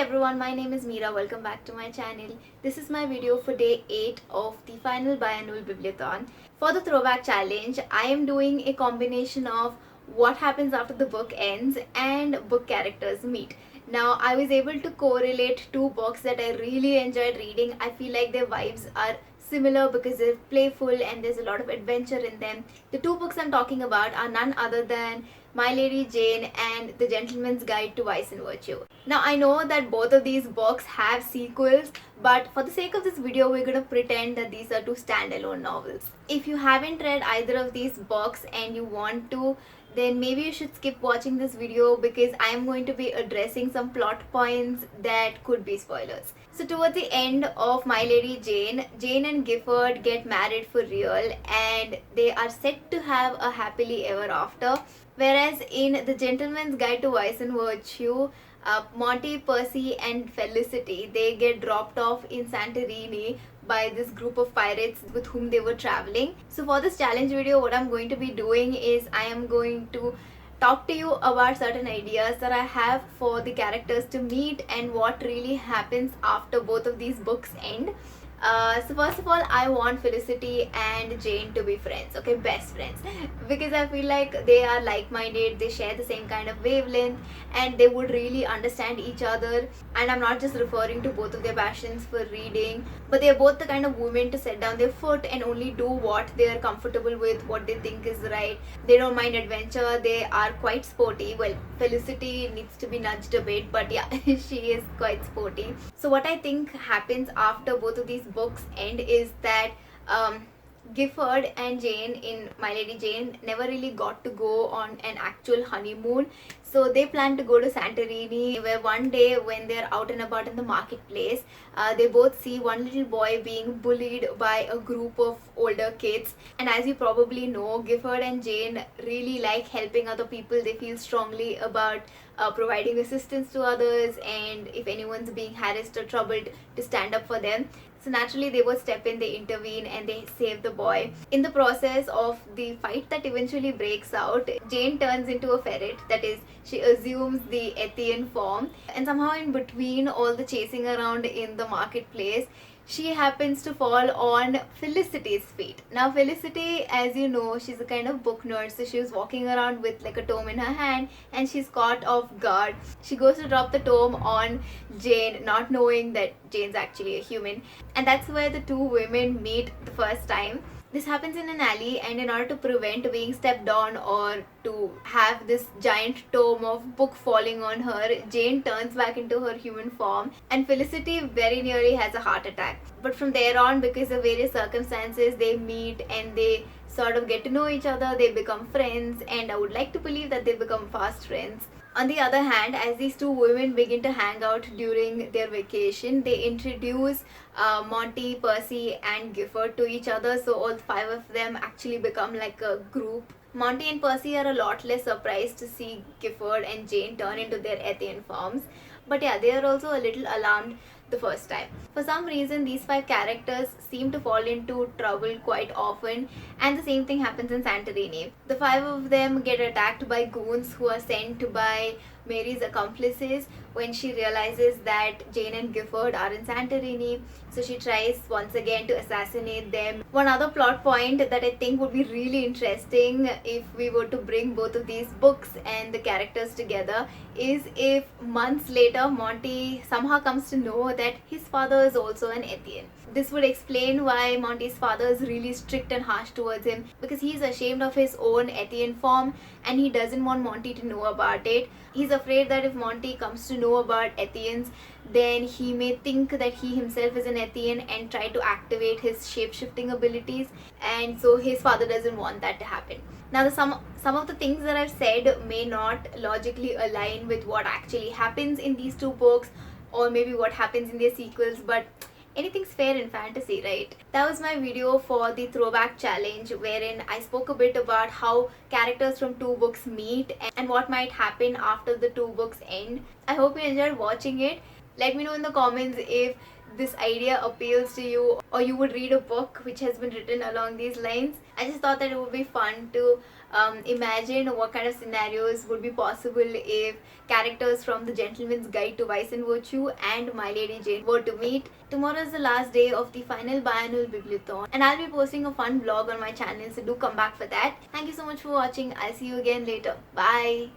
everyone, my name is Meera. Welcome back to my channel. This is my video for day 8 of the Final Bibliothon. For the Throwback challenge, I am doing a combination of what happens after the book ends and book characters meet. Now, I was able to correlate two books that I really enjoyed reading. I feel like their vibes are similar because they're playful and there's a lot of adventure in them. The two books I'm talking about are none other than My Lady Jane and The Gentleman's Guide to Vice and Virtue. Now I know that both of these books have sequels, but for the sake of this video we're gonna pretend that these are two standalone novels. If you haven't read either of these books and you want to, then maybe you should skip watching this video because I am going to be addressing some plot points that could be spoilers. So towards the end of My Lady Jane, Jane and Gifford get married for real and they are set to have a happily ever after. Whereas in The Gentleman's Guide to Vice and Virtue, Monty, Percy and Felicity, they get dropped off in Santorini by this group of pirates with whom they were traveling. So for this challenge video, what I'm going to be doing is I am going to talk to you about certain ideas that I have for the characters to meet and what really happens after both of these books end. So first of all, I want Felicity and Jane to be friends, okay, best friends, because I feel like they are like-minded, they share the same kind of wavelength and they would really understand each other. And I'm not just referring to both of their passions for reading, but they're both the kind of women to set down their foot and only do what they are comfortable with, what they think is right. They don't mind adventure, they are quite sporty. Well, Felicity needs to be nudged a bit, but yeah, she is quite sporty. So what I think happens after both of these books end is that Gifford and Jane in My Lady Jane never really got to go on an actual honeymoon. So they plan to go to Santorini, where one day when they're out and about in the marketplace, they both see one little boy being bullied by a group of older kids. And as you probably know, Gifford and Jane really like helping other people. They feel strongly about providing assistance to others, and if anyone's being harassed or troubled, to stand up for them. So naturally they would step in, they intervene and they save the boy. In the process of the fight that eventually breaks out, Jane turns into a ferret, that is, she assumes the Ethian form, and somehow in between all the chasing around in the marketplace, she happens to fall on Felicity's feet. Now Felicity, as you know, she's a kind of book nerd, so she was walking around with like a tome in her hand and she's caught off guard. She goes to drop the tome on Jane, not knowing that Jane's actually a human, and that's where the two women meet the first time. This happens in an alley, and in order to prevent being stepped on or to have this giant tome of book falling on her, Jane turns back into her human form and Felicity very nearly has a heart attack. But from there on, because of various circumstances, they meet and they sort of get to know each other, they become friends, and I would like to believe that they become fast friends. On the other hand, as these two women begin to hang out during their vacation, they introduce Monty, Percy and Gifford to each other, so all five of them actually become like a group. Monty and Percy are a lot less surprised to see Gifford and Jane turn into their Ethian forms, but yeah, they are also a little alarmed the first time. For some reason, these five characters seem to fall into trouble quite often, and the same thing happens in Santorini. The five of them get attacked by goons who are sent by Mary's accomplices when she realizes that Jane and Gifford are in Santorini, so she tries once again to assassinate them. One other plot point that I think would be really interesting if we were to bring both of these books and the characters together is if months later Monty somehow comes to know that his father is also an Ethian. This would explain why Monty's father is really strict and harsh towards him, because he's ashamed of his own Ethian form and he doesn't want Monty to know about it. He's afraid that if Monty comes to know about Ethians, then he may think that he himself is an Ethian and try to activate his shape-shifting abilities, and so his father doesn't want that to happen. Now some of the things that I've said may not logically align with what actually happens in these two books, or maybe what happens in their sequels, but anything's fair in fantasy, right? That was my video for the Throwback challenge, wherein I spoke a bit about how characters from two books meet and what might happen after the two books end. I hope you enjoyed watching it. Let me know in the comments if this idea appeals to you or you would read a book which has been written along these lines. I just thought that it would be fun to imagine what kind of scenarios would be possible if characters from The Gentleman's Guide to Vice and Virtue and My Lady Jane were to meet. Tomorrow is the last day of the final biannual bibliothon, and I'll be posting a fun vlog on my channel, so do come back for that. Thank you so much for watching. I'll see you again later. Bye.